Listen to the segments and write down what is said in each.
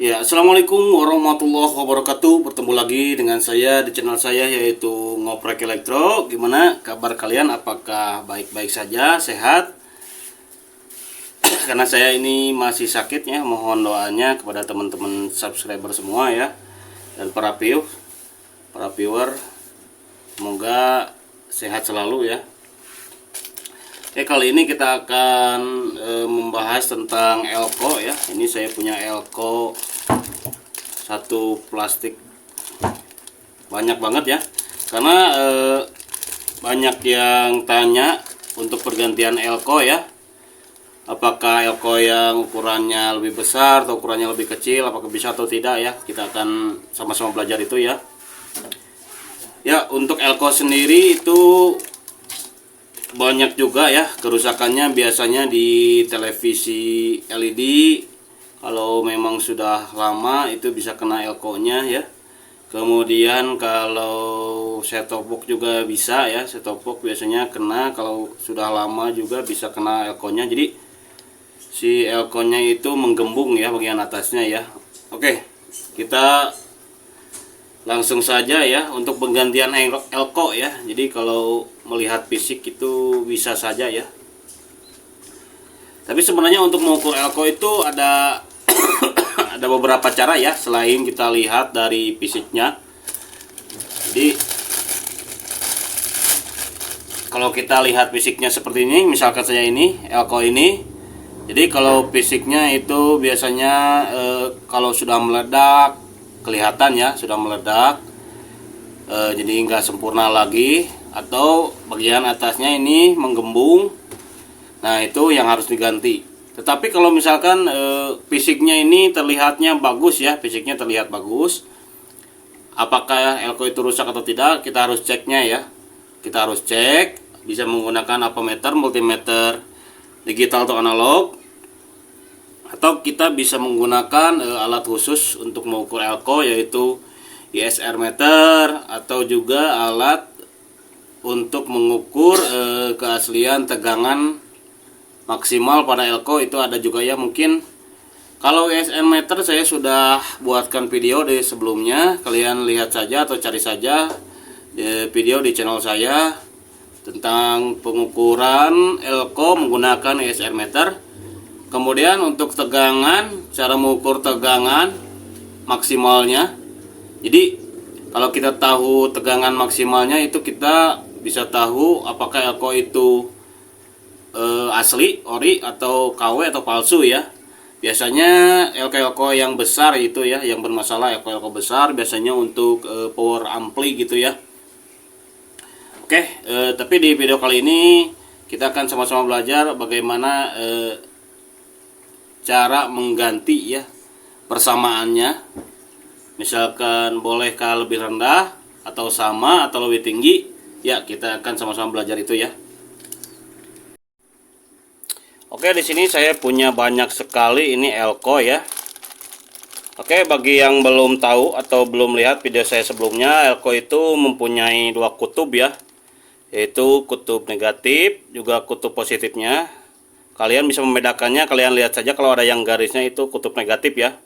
Ya, assalamualaikum warahmatullahi wabarakatuh. Bertemu lagi dengan saya di channel saya yaitu Ngoprek Elektro. Gimana kabar kalian? Apakah baik-baik saja, sehat? Karena saya ini masih sakit ya, mohon doanya kepada teman-teman subscriber semua ya dan para viewer, semoga sehat selalu ya. Kali ini kita akan membahas tentang elko ya. Ini saya punya elko satu plastik, banyak banget ya, karena banyak yang tanya untuk pergantian elko ya, apakah elko yang ukurannya lebih besar atau ukurannya lebih kecil, apakah bisa atau tidak ya. Kita akan sama-sama belajar itu ya. Ya, untuk elko sendiri itu banyak juga ya kerusakannya, biasanya di televisi LED. Kalau memang sudah lama itu bisa kena elko-nya ya. Kemudian kalau set-top box juga bisa ya, set-top box biasanya kena kalau sudah lama, juga bisa kena elko-nya. Jadi si elko-nya itu menggembung ya bagian atasnya ya. Oke, kita langsung saja ya untuk penggantian elko ya. Jadi kalau melihat fisik itu bisa saja ya. Tapi sebenarnya untuk mengukur elko itu ada ada beberapa cara ya selain kita lihat dari fisiknya. Jadi kalau kita lihat fisiknya seperti ini, misalkan saya ini elko ini. Jadi kalau fisiknya itu biasanya kalau sudah meledak kelihatan ya, sudah meledak, jadi nggak sempurna lagi, atau bagian atasnya ini menggembung. Nah, itu yang harus diganti. Tetapi kalau misalkan fisiknya ini terlihatnya bagus ya, fisiknya terlihat bagus, apakah elko itu rusak atau tidak, kita harus ceknya ya. Kita harus cek, bisa menggunakan apometer, multimeter digital atau analog, atau kita bisa menggunakan alat khusus untuk mengukur elko, yaitu ISR meter, atau juga alat untuk mengukur keaslian tegangan maksimal pada elko. Itu ada juga ya. Mungkin kalau ISR meter saya sudah buatkan video di sebelumnya, kalian lihat saja atau cari saja video di channel saya tentang pengukuran elko menggunakan ISR meter. Kemudian untuk tegangan, cara mengukur tegangan maksimalnya. Jadi kalau kita tahu tegangan maksimalnya, itu kita bisa tahu apakah elko itu asli, ori, atau KW atau palsu ya. Biasanya elko yang besar itu ya, yang bermasalah, elko besar biasanya untuk power ampli gitu ya. Oke, tapi di video kali ini kita akan sama-sama belajar bagaimana cara mengganti ya, persamaannya. Misalkan bolehkah lebih rendah atau sama atau lebih tinggi ya, kita akan sama-sama belajar itu ya. Oke, di sini saya punya banyak sekali ini elko ya. Oke, bagi yang belum tahu atau belum lihat video saya sebelumnya, elko itu mempunyai dua kutub ya, yaitu kutub negatif juga kutub positifnya. Kalian bisa membedakannya, kalian lihat saja kalau ada yang garisnya itu kutub negatif ya.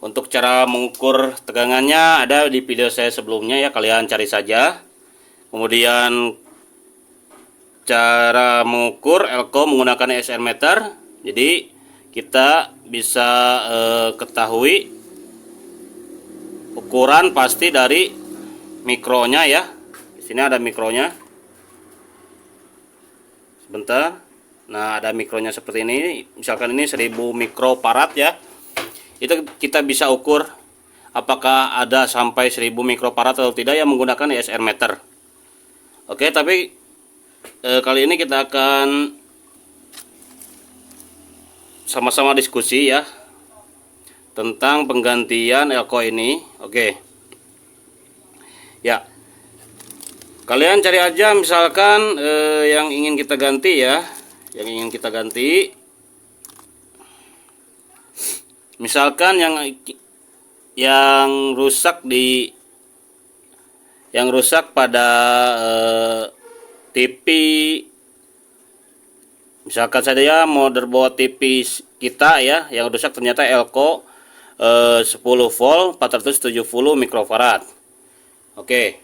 Untuk cara mengukur tegangannya ada di video saya sebelumnya ya, kalian cari saja. Kemudian cara mengukur elko menggunakan ISR meter. Jadi kita bisa ketahui ukuran pasti dari mikronya ya. Di sini ada mikronya. Sebentar. Nah, ada mikronya seperti ini. Misalkan ini 1000 mikrofarad ya. Itu kita bisa ukur apakah ada sampai 1000 mikrofarad atau tidak ya menggunakan ISR meter. Oke, tapi kali ini kita akan sama-sama diskusi ya tentang penggantian elko ini. Oke. Ya. Kalian cari aja misalkan yang ingin kita ganti ya. Yang ingin kita ganti, misalkan yang rusak pada TV, misalkan saja motherboard TV kita ya, yang rusak ternyata elko 10 volt 470 mikrofarad. Oke.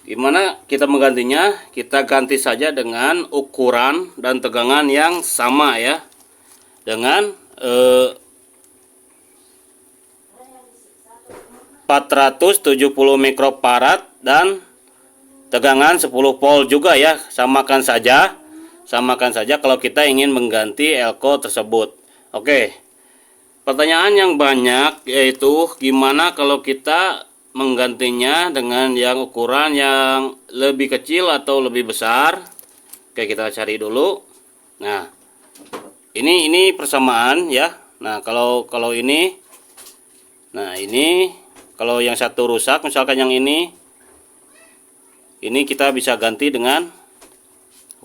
Gimana kita menggantinya? Kita ganti saja dengan ukuran dan tegangan yang sama ya. Dengan 470 mikrofarad dan tegangan 10 volt juga ya. Samakan saja. Samakan saja kalau kita ingin mengganti elko tersebut. Oke. Pertanyaan yang banyak yaitu gimana kalau kita menggantinya dengan yang ukuran yang lebih kecil atau lebih besar. Oke, kita cari dulu. Nah, ini persamaan ya. Nah, kalau ini, nah ini kalau yang satu rusak, misalkan yang ini kita bisa ganti dengan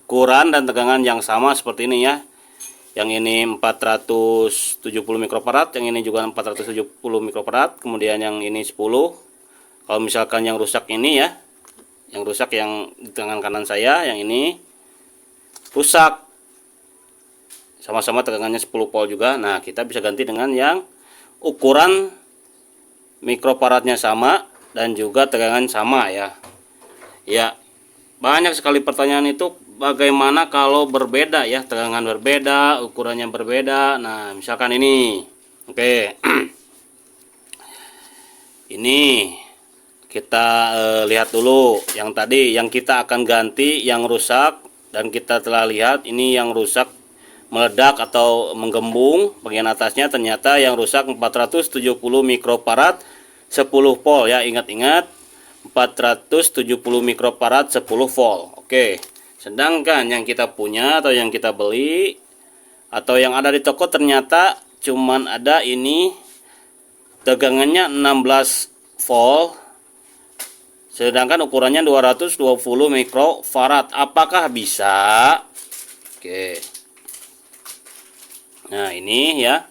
ukuran dan tegangan yang sama seperti ini ya. Yang ini 470 mikrofarad, yang ini juga 470 mikrofarad, kemudian yang ini 10. Kalau misalkan yang rusak ini ya, yang rusak yang di tangan kanan saya, yang ini rusak, sama-sama tegangannya 10 volt juga. Nah, kita bisa ganti dengan yang ukuran mikrofaradnya sama dan juga tegangan sama ya. Ya, banyak sekali pertanyaan itu, bagaimana kalau berbeda ya, tegangan berbeda, ukurannya berbeda. Nah, misalkan ini, oke, ini kita lihat dulu yang tadi yang kita akan ganti yang rusak, dan kita telah lihat ini yang rusak meledak atau menggembung bagian atasnya, ternyata yang rusak 470 mikrofarad 10 volt ya. Ingat-ingat 470 mikrofarad 10 volt. Oke. Sedangkan yang kita punya atau yang kita beli atau yang ada di toko ternyata cuman ada ini tegangannya 16 volt. Sedangkan ukurannya 220 mikrofarad. Apakah bisa? Oke. Nah, ini ya.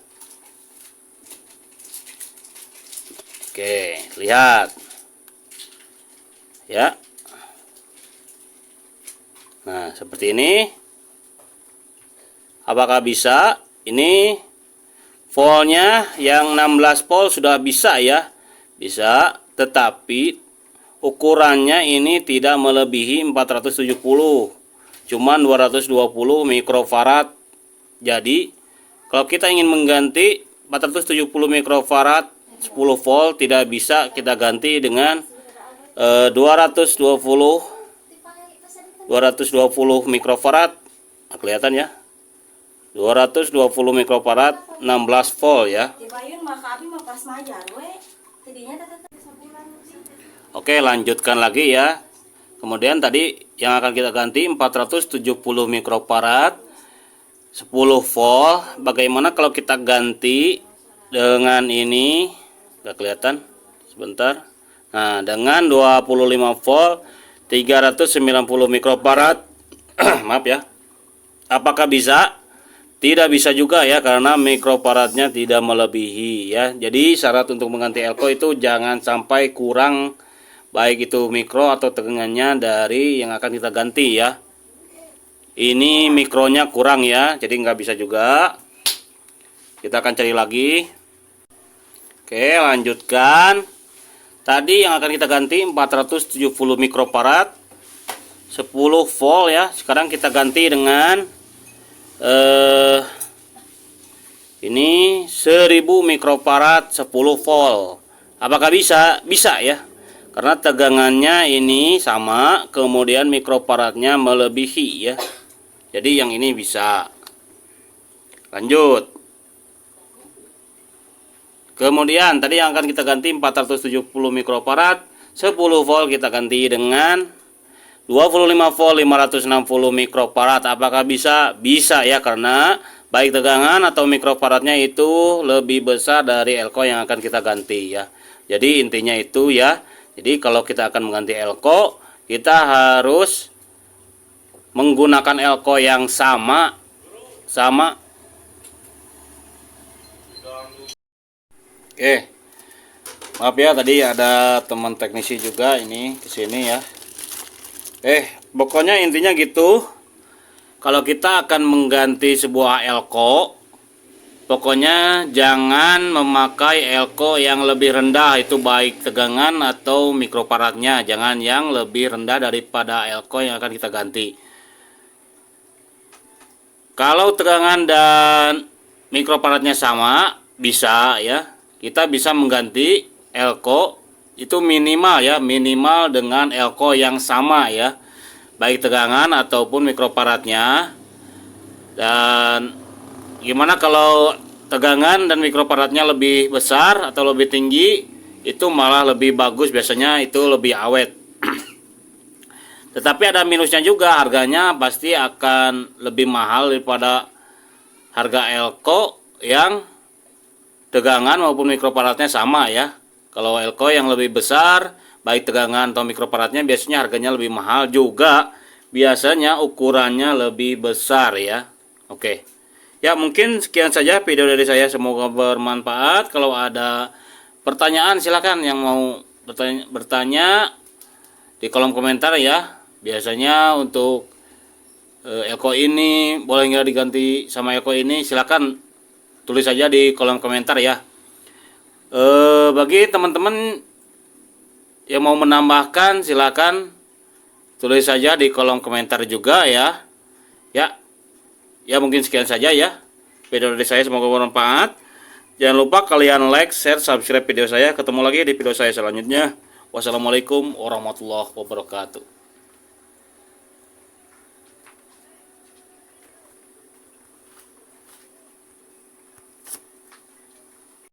Oke, lihat. Ya. Nah, seperti ini. Apakah bisa? Ini voltnya yang 16 volt sudah bisa ya. Bisa, tetapi ukurannya ini tidak melebihi 470, cuman 220 mikrofarad. Jadi kalau kita ingin mengganti 470 mikrofarad 10 volt, tidak bisa kita ganti dengan 220 mikrofarad. Nah, kelihatan ya, 220 mikrofarad 16 volt ya. Oke, lanjutkan lagi ya. Kemudian tadi yang akan kita ganti 470 mikrofarad 10 volt. Bagaimana kalau kita ganti dengan ini? Gak kelihatan sebentar. Nah, dengan 25 volt 390 mikrofarad. Maaf ya. Apakah bisa? Tidak bisa juga ya, karena mikrofaradnya tidak melebihi ya. Jadi syarat untuk mengganti elko itu jangan sampai kurang, baik itu mikro atau tegangannya dari yang akan kita ganti ya. Ini mikronya kurang ya, jadi nggak bisa juga. Kita akan cari lagi. Oke, lanjutkan. Tadi yang akan kita ganti 470 mikrofarad 10 volt ya. Sekarang kita ganti dengan ini 1000 mikrofarad 10 volt. Apakah bisa? Bisa ya. Karena tegangannya ini sama, kemudian mikrofaradnya melebihi ya. Jadi yang ini bisa. Lanjut. Kemudian tadi yang akan kita ganti 470 mikrofarad 10 volt, kita ganti dengan 25 volt 560 mikrofarad. Apakah bisa? Bisa ya, karena baik tegangan atau mikrofaradnya itu lebih besar dari elko yang akan kita ganti ya. Jadi intinya itu ya. Jadi kalau kita akan mengganti elko, kita harus menggunakan elko yang sama. Oke. Maaf ya, tadi ada teman teknisi juga ini di sini ya. Pokoknya intinya gitu. Kalau kita akan mengganti sebuah elko, Pokoknya jangan memakai elko yang lebih rendah, itu baik tegangan atau mikrofaradnya. Jangan yang lebih rendah daripada elko yang akan kita ganti. Kalau tegangan dan mikrofaradnya sama, bisa ya. Kita bisa mengganti elko itu minimal ya, minimal dengan elko yang sama ya. Baik tegangan ataupun mikrofaradnya. Dan gimana kalau tegangan dan mikrofaradnya lebih besar atau lebih tinggi, itu malah lebih bagus, biasanya itu lebih awet. Tetapi ada minusnya juga, harganya pasti akan lebih mahal daripada harga elko yang tegangan maupun mikrofaradnya sama ya. Kalau elko yang lebih besar, baik tegangan atau mikrofaradnya, biasanya harganya lebih mahal juga, biasanya ukurannya lebih besar ya. Oke. Ya, mungkin sekian saja video dari saya, semoga bermanfaat. Kalau ada pertanyaan silakan yang mau bertanya di kolom komentar ya. Biasanya untuk elko ini boleh nggak diganti sama elko ini, silakan tulis saja di kolom komentar ya. Bagi teman-teman yang mau menambahkan, silakan tulis saja di kolom komentar juga ya. Ya, mungkin sekian saja ya video dari saya, semoga bermanfaat. Jangan lupa kalian like, share, subscribe video saya. Ketemu lagi di video saya selanjutnya. Wassalamualaikum warahmatullahi wabarakatuh.